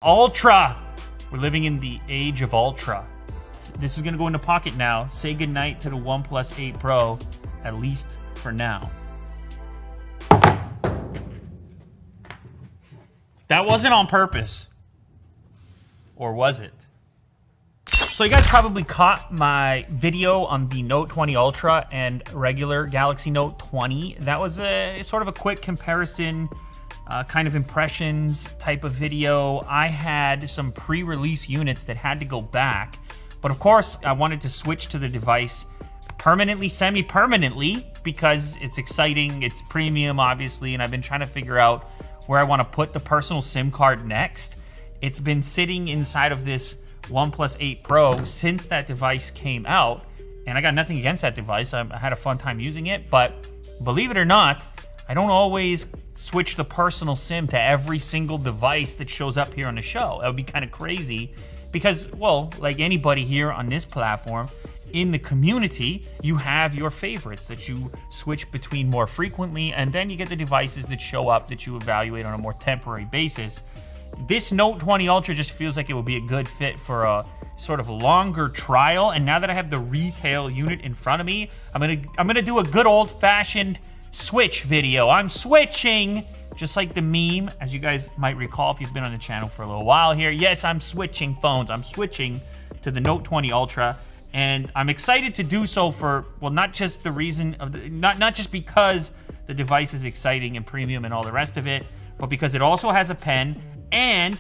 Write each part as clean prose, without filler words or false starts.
Ultra. We're living in the age of Ultra. This is going to go in the pocket now. Say goodnight to the OnePlus 8 Pro, at least for now. That wasn't on purpose. Or was it? So you guys probably caught my video on the Note 20 Ultra and regular Galaxy Note 20. That was a sort of a quick comparison, kind of impressions type of video. I had some pre-release units that had to go back, but of course I wanted to switch to the device permanently, semi-permanently, because it's exciting, it's premium obviously, and I've been trying to figure out where I want to put the personal SIM card next. It's been sitting inside of this OnePlus 8 Pro since that device came out, and I got nothing against that device. I had a fun time using it, but believe it or not, I don't always switch the personal SIM to every single device that shows up here on the show. That would be kind of crazy because, well, like anybody here on this platform, in the community, you have your favorites that you switch between more frequently, and then you get the devices that show up that you evaluate on a more temporary basis. This Note 20 Ultra just feels like it would be a good fit for a sort of longer trial, and now that I have the retail unit in front of me, I'm gonna do a good old-fashioned switch video. I'm switching, just like the meme, as you guys might recall if you've been on the channel for a little while here. Yes, I'm switching phones. I'm switching to the Note 20 Ultra, and I'm excited to do so for, well, not just the reason of the, not just because the device is exciting and premium and all the rest of it, but because it also has a pen, and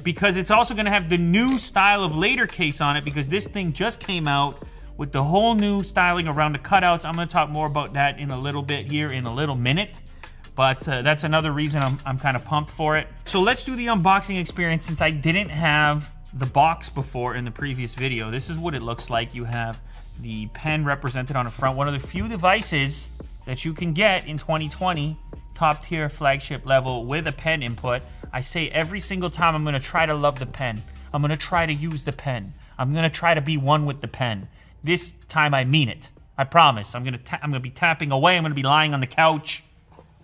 because it's also going to have the new style of later case on it, because this thing just came out with the whole new styling around the cutouts. I'm going to talk more about that in a little bit here in a little minute, but that's another reason I'm kind of pumped for it. So let's do the unboxing experience since I didn't have the box before in the previous video. This is what it looks like. You have the pen represented on the front, one of the few devices that you can get in 2020, top tier flagship level with a pen input. I say every single time I'm gonna try to love the pen. I'm gonna try to use the pen. I'm gonna try to be one with the pen. This time I mean it. I promise. I'm gonna be tapping away. I'm gonna be lying on the couch,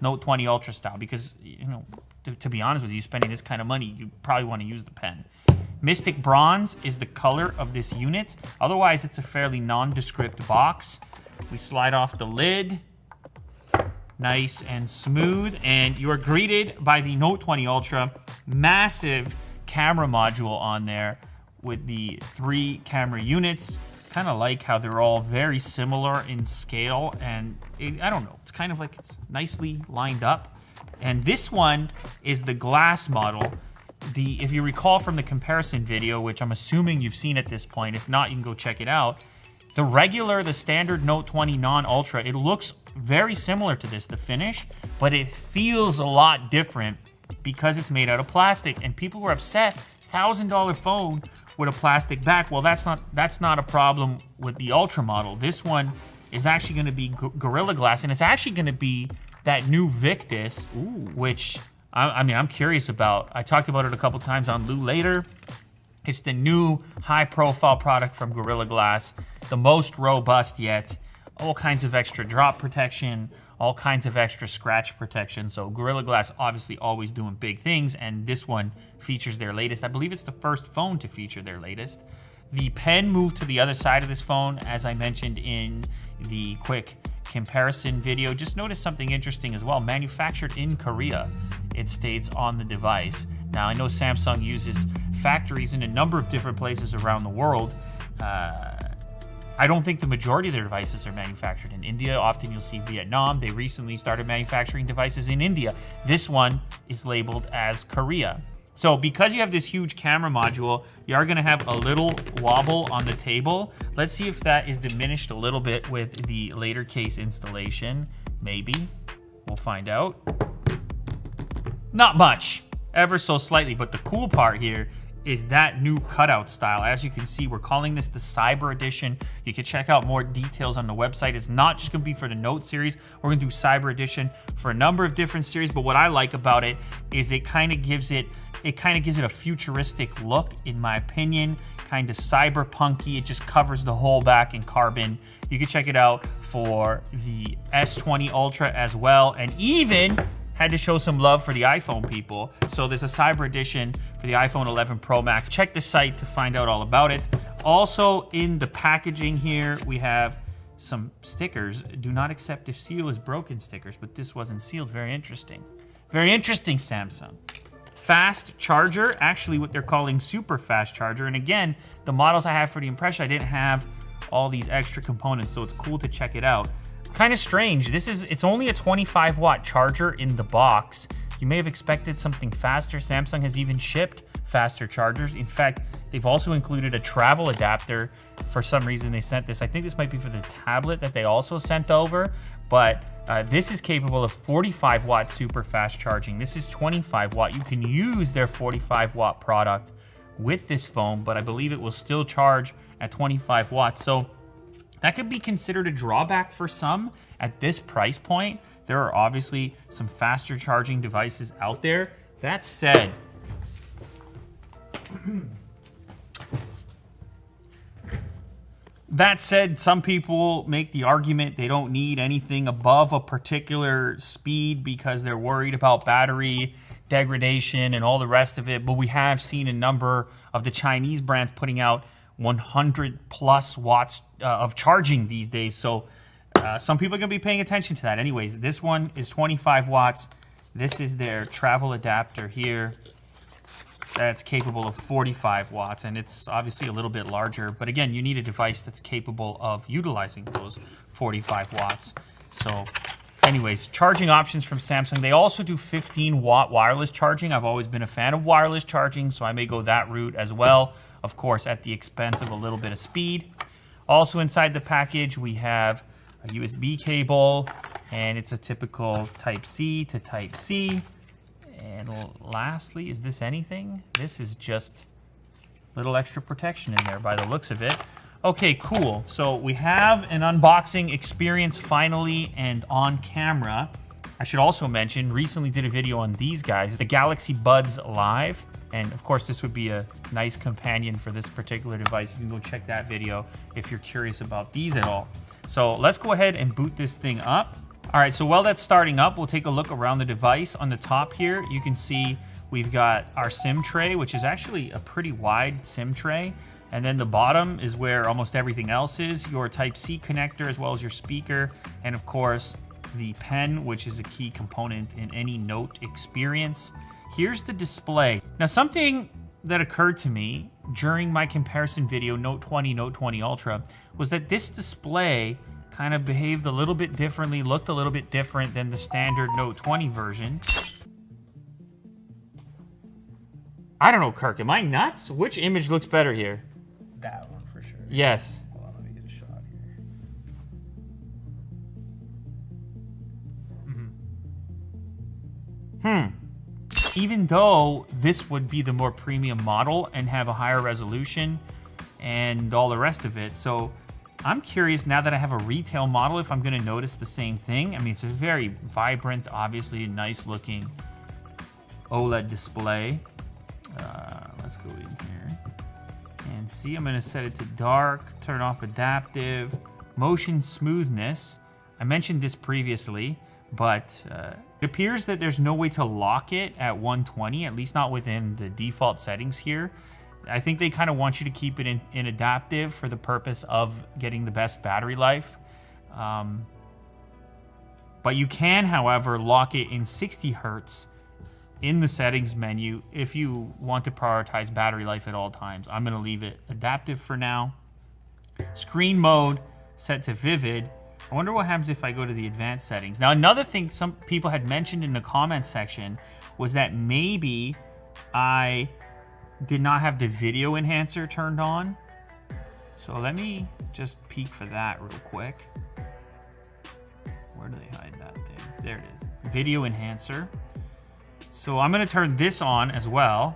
Note 20 Ultra style, because, you know, to be honest with you, spending this kind of money, you probably want to use the pen. Mystic Bronze is the color of this unit. Otherwise, it's a fairly nondescript box. We slide off the lid. Nice and smooth, and you are greeted by the Note 20 Ultra. Massive camera module on there with the 3 camera units. Kind of like how they're all very similar in scale, and I don't know, it's kind of like it's nicely lined up. And this one is the glass model. If you recall from the comparison video, which I'm assuming you've seen at this point, if not, you can go check it out. The standard Note 20 non-Ultra, it looks very similar to this, the finish, but it feels a lot different because it's made out of plastic, and people were upset. $1,000 phone with a plastic back. Well, that's not a problem with the Ultra model. This one is actually going to be Gorilla Glass, and it's actually going to be that new Victus, which I mean, I'm curious about. I talked about it a couple times on Lou Later. It's the new high-profile product from Gorilla Glass, the most robust yet. All kinds of extra drop protection, all kinds of extra scratch protection. So Gorilla Glass obviously always doing big things, and this one features their latest. I believe it's the first phone to feature their latest. The pen moved to the other side of this phone, as I mentioned in the quick comparison video. Just noticed something interesting as well. Manufactured in Korea, it states on the device. Now, I know Samsung uses factories in a number of different places around the world. I don't think the majority of their devices are manufactured in India. Often you'll see Vietnam. They recently started manufacturing devices in India. This one is labeled as Korea. So because you have this huge camera module, you are gonna have a little wobble on the table. Let's see if that is diminished a little bit with the later case installation. Maybe, we'll find out. Not much, ever so slightly, but the cool part here is that new cutout style. As you can see, we're calling this the Cyber Edition. You can check out more details on the website. It's not just gonna be for the Note series. We're gonna do Cyber Edition for a number of different series, but what I like about it is it kind of gives it a futuristic look, in my opinion, kind of cyberpunky. It just covers the whole back in carbon. You can check it out for the S20 Ultra as well, and even had to show some love for the iPhone people. So there's a Cyber Edition for the iPhone 11 Pro Max. Check the site to find out all about it. Also in the packaging here, we have some stickers. Do not accept if seal is broken stickers, but this wasn't sealed. Very interesting. Very interesting, Samsung. Fast charger, actually what they're calling super fast charger. And again, the models I have for the Impression, I didn't have all these extra components, so it's cool to check it out. Kind of strange. It's only a 25 watt charger in the box. You may have expected something faster. Samsung has even shipped faster chargers. In fact, they've also included a travel adapter. For some reason they sent this. I think this might be for the tablet that they also sent over, but this is capable of 45 watt super fast charging. This is 25 watt. You can use their 45 watt product with this phone, but I believe it will still charge at 25 watts. So that could be considered a drawback for some at this price point. There are obviously some faster charging devices out there. That said, some people make the argument they don't need anything above a particular speed because they're worried about battery degradation and all the rest of it. But we have seen a number of the Chinese brands putting out 100 plus watts of charging these days. So some people are going to be paying attention to that. Anyways, this one is 25 watts. This is their travel adapter here. That's capable of 45 watts, and it's obviously a little bit larger. But again, you need a device that's capable of utilizing those 45 watts. So anyways, charging options from Samsung. They also do 15 watt wireless charging. I've always been a fan of wireless charging, so I may go that route as well. Of course, at the expense of a little bit of speed. Also inside the package, we have a USB cable, and it's a typical Type-C to Type-C. And lastly, is this anything? This is just a little extra protection in there by the looks of it. Okay, cool. So we have an unboxing experience finally and on camera. I should also mention, recently did a video on these guys, the Galaxy Buds Live. And of course, this would be a nice companion for this particular device. You can go check that video if you're curious about these at all. So let's go ahead and boot this thing up. All right, so while that's starting up, we'll take a look around the device. On the top here, you can see we've got our SIM tray, which is actually a pretty wide SIM tray. And then the bottom is where almost everything else is, your Type-C connector, as well as your speaker. And of course, the pen, which is a key component in any Note experience. Here's the display. Now, something that occurred to me during my comparison video, Note 20, Note 20 Ultra, was that this display kind of behaved a little bit differently, looked a little bit different than the standard Note 20 version. I don't know, Kirk, am I nuts? Which image looks better here? That one for sure. Yes. Hold on, let me get a shot here. Even though this would be the more premium model and have a higher resolution and all the rest of it. So I'm curious now that I have a retail model if I'm going to notice the same thing. I mean, it's a very vibrant, obviously nice looking OLED display. Let's go in here and see. I'm going to set it to dark, turn off adaptive, motion smoothness. I mentioned this previously, but it appears that there's no way to lock it at 120, at least not within the default settings here. I think they kind of want you to keep it in adaptive for the purpose of getting the best battery life. But you can, however, lock it in 60 Hertz in the settings menu if you want to prioritize battery life at all times. I'm going to leave it adaptive for now. Screen mode set to vivid. I wonder what happens if I go to the advanced settings. Now, another thing some people had mentioned in the comments section was that maybe I did not have the video enhancer turned on. So let me just peek for that real quick. Where do they hide that thing? There it is. Video enhancer. So I'm going to turn this on as well.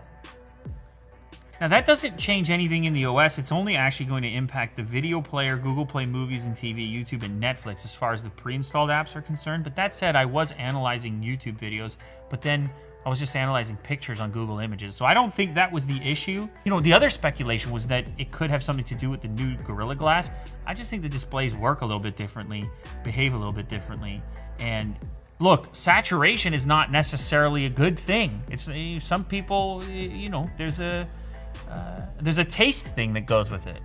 Now that doesn't change anything in the OS. It's only actually going to impact the video player, Google Play Movies and TV, YouTube, and Netflix as far as the pre-installed apps are concerned. But that said, I was analyzing YouTube videos, but then I was just analyzing pictures on Google Images. So I don't think that was the issue. You know, the other speculation was that it could have something to do with the new Gorilla Glass. I just think the displays work a little bit differently, behave a little bit differently. And Look, saturation is not necessarily a good thing. It's some people, you know, there's a taste thing that goes with it.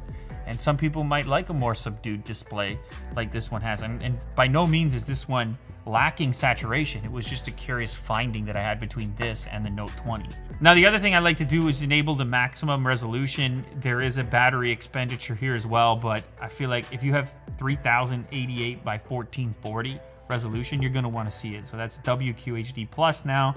And some people might like a more subdued display like this one has. And by no means is this one lacking saturation. It was just a curious finding that I had between this and the Note 20. Now, the other thing I like to do is enable the maximum resolution. There is a battery expenditure here as well, but I feel like if you have 3088 by 1440 resolution, you're gonna wanna see it. So that's WQHD Plus now,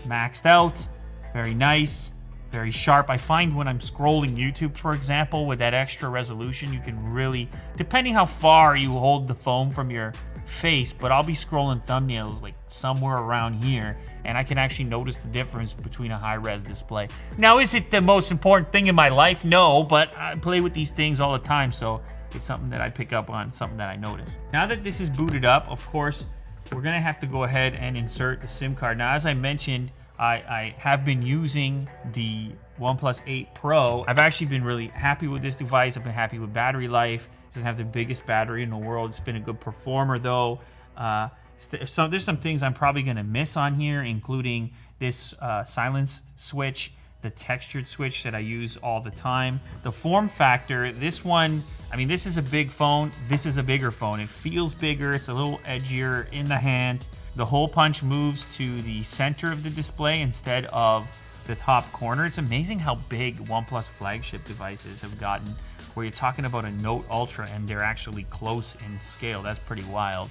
maxed out, very nice. Very sharp. I find when I'm scrolling YouTube, for example, with that extra resolution, you can really, depending how far you hold the phone from your face, but I'll be scrolling thumbnails like somewhere around here, and I can actually notice the difference between a high-res display. Now, is it the most important thing in my life? No, but I play with these things all the time, so it's something that I pick up on, something that I notice. Now that this is booted up, of course, we're gonna have to go ahead and insert the SIM card. Now, as I mentioned, I have been using the OnePlus 8 Pro. I've actually been really happy with this device. I've been happy with battery life. It doesn't have the biggest battery in the world. It's been a good performer though. So there's some things I'm probably gonna miss on here, including this silence switch, the textured switch that I use all the time. The form factor, this one, I mean, this is a big phone. This is a bigger phone. It feels bigger. It's a little edgier in the hand. The hole punch moves to the center of the display instead of the top corner. It's amazing how big OnePlus flagship devices have gotten, where you're talking about a Note Ultra and they're actually close in scale. That's pretty wild.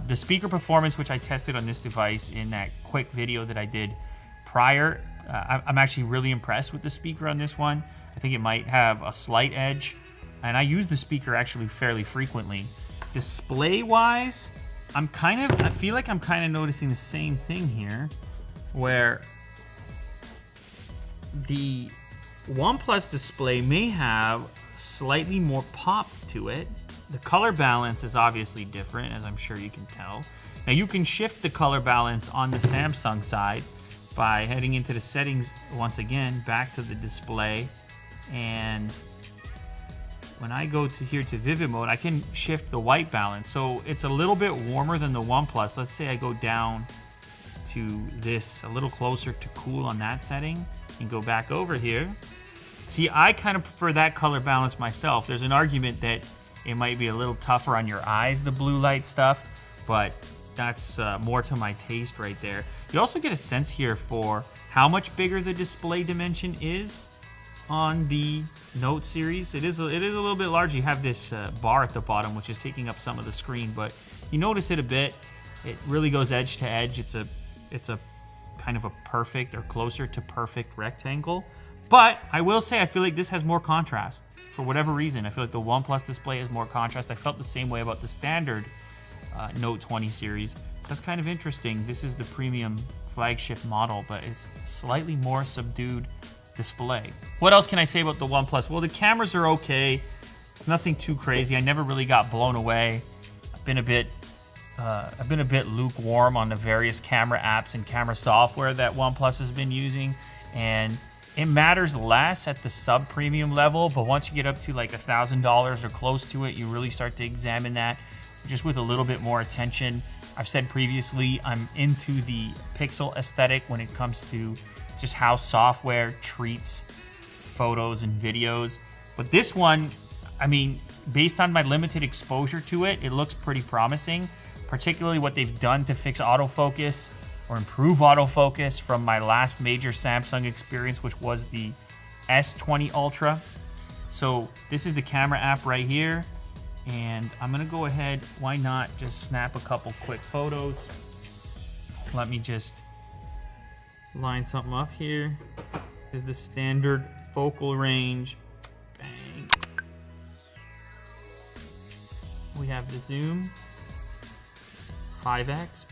The speaker performance, which I tested on this device in that quick video that I did prior, I'm actually really impressed with the speaker on this one. I think it might have a slight edge, and I use the speaker actually fairly frequently. Display-wise, I feel like I'm kind of noticing the same thing here, where the OnePlus display may have slightly more pop to it. The color balance is obviously different, as I'm sure you can tell. Now you can shift the color balance on the Samsung side by heading into the settings once again, back to the display, and when I go to here to vivid mode, I can shift the white balance. So it's a little bit warmer than the OnePlus. Let's say I go down to this, a little closer to cool on that setting, and go back over here. See, I kind of prefer that color balance myself. There's an argument that it might be a little tougher on your eyes, the blue light stuff, but that's more to my taste right there. You also get a sense here for how much bigger the display dimension is on the Note series. It is a little bit larger. You have this bar at the bottom, which is taking up some of the screen, but you notice it a bit. It really goes edge to edge. It's a kind of a perfect or closer to perfect rectangle. But I will say I feel like this has more contrast. For whatever reason, I feel like the OnePlus display has more contrast. I felt the same way about the standard Note 20 series. That's kind of interesting. This is the premium flagship model, but it's slightly more subdued display. What else can I say about the OnePlus? Well, the cameras are okay. It's nothing too crazy. I never really got blown away. I've been a bit lukewarm on the various camera apps and camera software that OnePlus has been using, and it matters less at the sub-premium level, but once you get up to like $1,000 or close to it, you really start to examine that just with a little bit more attention. I've said previously, I'm into the pixel aesthetic when it comes to just how software treats photos and videos. But this one, I mean, based on my limited exposure to it, it looks pretty promising, particularly what they've done to fix autofocus or improve autofocus from my last major Samsung experience, which was the S20 Ultra. So this is the camera app right here, and I'm gonna go ahead, why not just snap a couple quick photos. Let me just line something up here. This is the standard focal range. Bang. We have the zoom, 5x.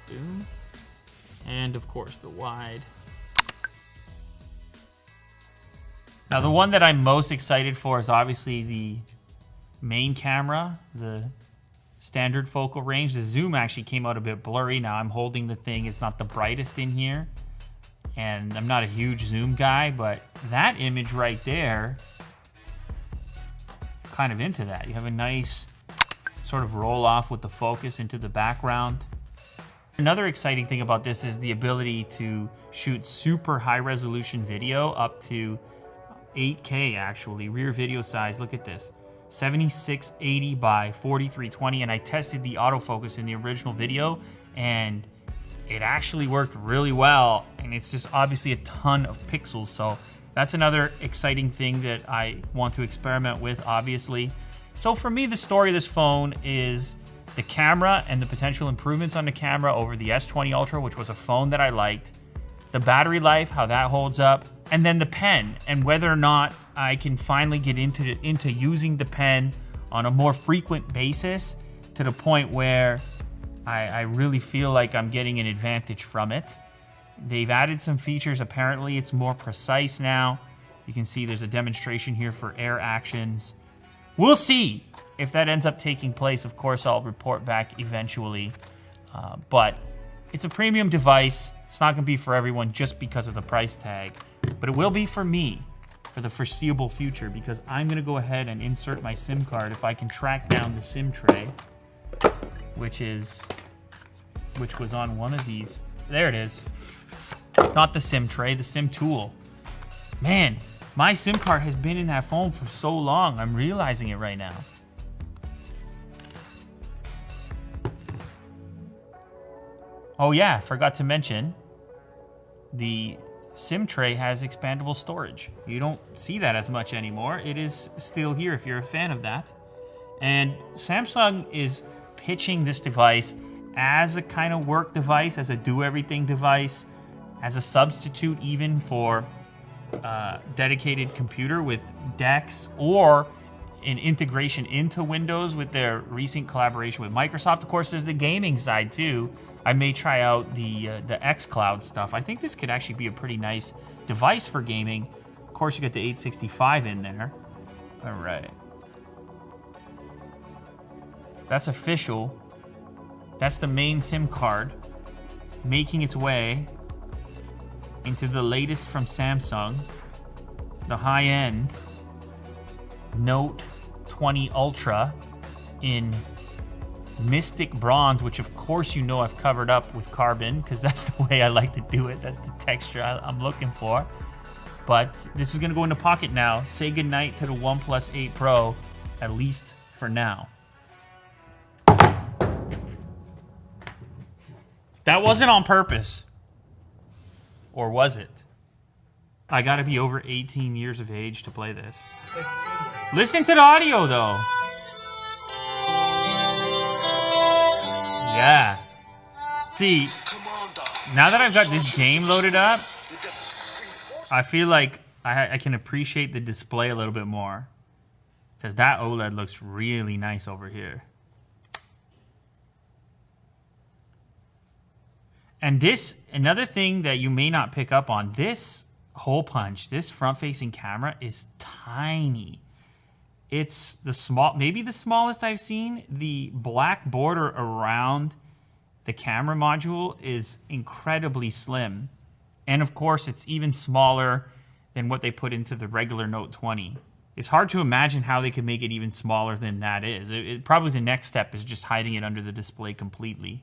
Zoom. And of course the wide. Now the one that I'm most excited for is obviously the main camera, the standard focal range. The zoom actually came out a bit blurry. Now I'm holding the thing, it's not the brightest in here, and I'm not a huge zoom guy, but that image right there, kind of into that. You have a nice sort of roll off with the focus into the background. Another exciting thing about this is the ability to shoot super high resolution video up to 8K actually, rear video size. Look at this, 7680 by 4320, and I tested the autofocus in the original video and it actually worked really well, and it's just obviously a ton of pixels, so that's another exciting thing that I want to experiment with, obviously. So for me, the story of this phone is the camera and the potential improvements on the camera over the S20 Ultra, which was a phone that I liked, the battery life, how that holds up, and then the pen, and whether or not I can finally get into using the pen on a more frequent basis to the point where I really feel like I'm getting an advantage from it. They've added some features. Apparently, it's more precise now. You can see there's a demonstration here for air actions. We'll see if that ends up taking place. Of course, I'll report back eventually. But it's a premium device. It's not going to be for everyone just because of the price tag. But it will be for me for the foreseeable future, because I'm going to go ahead and insert my SIM card if I can track down the SIM tray, which was on one of these. There it is. Not the SIM tray, the SIM tool. Man, my SIM card has been in that phone for so long. I'm realizing it right now. Oh yeah, forgot to mention, the SIM tray has expandable storage. You don't see that as much anymore. It is still here if you're a fan of that. And Samsung is pitching this device as a kind of work device, as a do-everything device, as a substitute even for dedicated computer with DeX, or an integration into Windows with their recent collaboration with Microsoft. Of course, there's the gaming side too. I may try out the xCloud stuff. I think this could actually be a pretty nice device for gaming. Of course, you get the 865 in there. All right. That's official. That's the main SIM card making its way into the latest from Samsung, the high-end Note 20 Ultra in Mystic Bronze, which of course you know I've covered up with carbon because that's the way I like to do it. That's the texture I'm looking for. But this is going to go in the pocket now. Say goodnight to the OnePlus 8 Pro, at least for now. That wasn't on purpose. Or was it? I gotta be over 18 years of age to play this. Listen to the audio though. Yeah. See, now that I've got this game loaded up, I feel like I can appreciate the display a little bit more. Because that OLED looks really nice over here. And this, another thing that you may not pick up on, this hole punch, this front-facing camera is tiny. It's the small, maybe the smallest I've seen. The black border around the camera module is incredibly slim. And of course, it's even smaller than what they put into the regular Note 20. It's hard to imagine how they could make it even smaller than that is. Probably the next step is just hiding it under the display completely.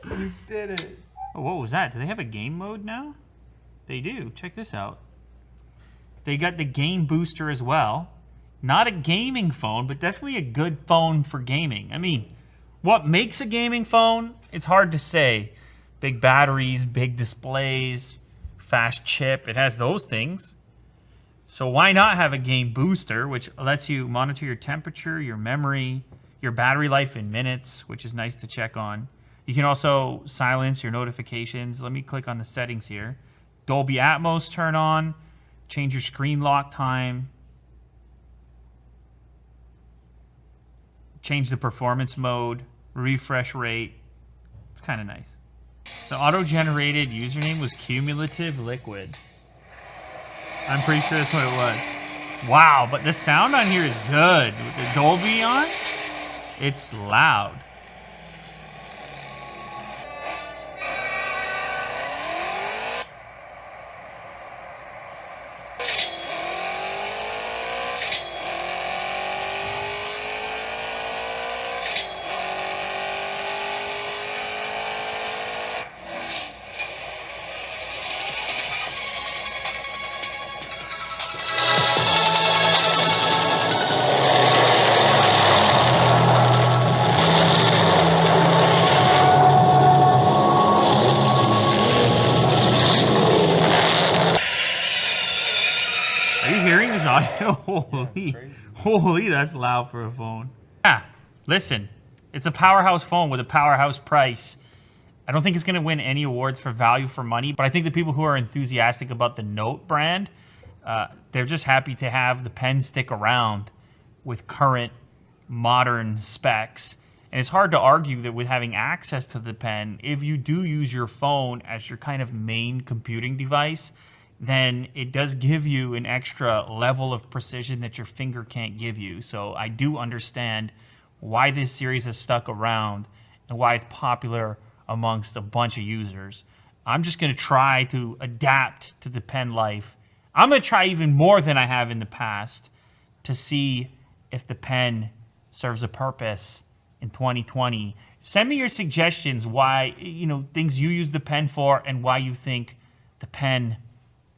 You did it. Oh, what was that? Do they have a game mode now? They do. Check this out. They got the game booster as well. Not a gaming phone, but definitely a good phone for gaming. I mean, what makes a gaming phone? It's hard to say. Big batteries, big displays, fast chip. It has those things. So why not have a game booster, which lets you monitor your temperature, your memory, your battery life in minutes, which is nice to check on. You can also silence your notifications. Let me click on the settings here. Dolby Atmos turn on. Change your screen lock time. Change the performance mode. refresh rate. It's kind of nice. The auto-generated username was Cumulative Liquid. I'm pretty sure that's what it was. Wow, but the sound on here is good. With the Dolby on, it's loud. Are you hearing this audio? Holy, holy, that's loud for a phone. Yeah, listen, it's a powerhouse phone with a powerhouse price. I don't think it's going to win any awards for value for money, but I think the people who are enthusiastic about the Note brand, they're just happy to have the pen stick around with current modern specs. And it's hard to argue that with having access to the pen, if you do use your phone as your kind of main computing device, then it does give you an extra level of precision that your finger can't give you. So I do understand why this series has stuck around and why it's popular amongst a bunch of users. I'm just going to try to adapt to the pen life. I'm going to try even more than I have in the past to see if the pen serves a purpose in 2020. Send me your suggestions why, things you use the pen for and why you think the pen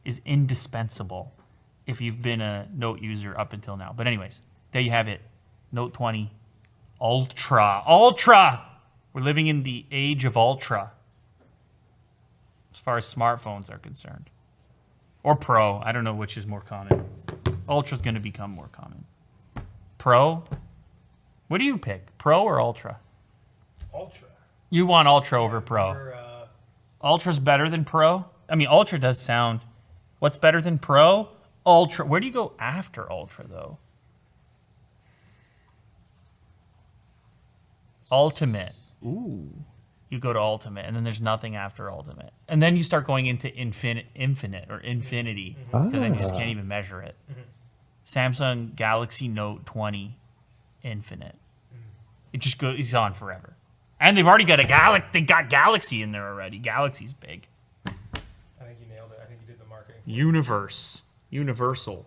is indispensable if you've been a Note user up until now. But anyways, there you have it. Note 20 Ultra. Ultra! We're living in the age of Ultra as far as smartphones are concerned. Or Pro. I don't know which is more common. Ultra's going to become more common. Pro? What do you pick? Pro or Ultra? Ultra. You want Ultra over Pro. Ultra's better than Pro? I mean, Ultra does sound... What's better than Pro? Ultra. Where do you go after Ultra, though? Ultimate. Ooh. You go to Ultimate, and then there's nothing after Ultimate. And then you start going into infinite or infinity, because then you just can't even measure it. Samsung Galaxy Note 20 Infinite. It just goes on forever. And they've already got they got Galaxy in there already. Galaxy's big. I think you nailed it. I think you did the marketing. Universal.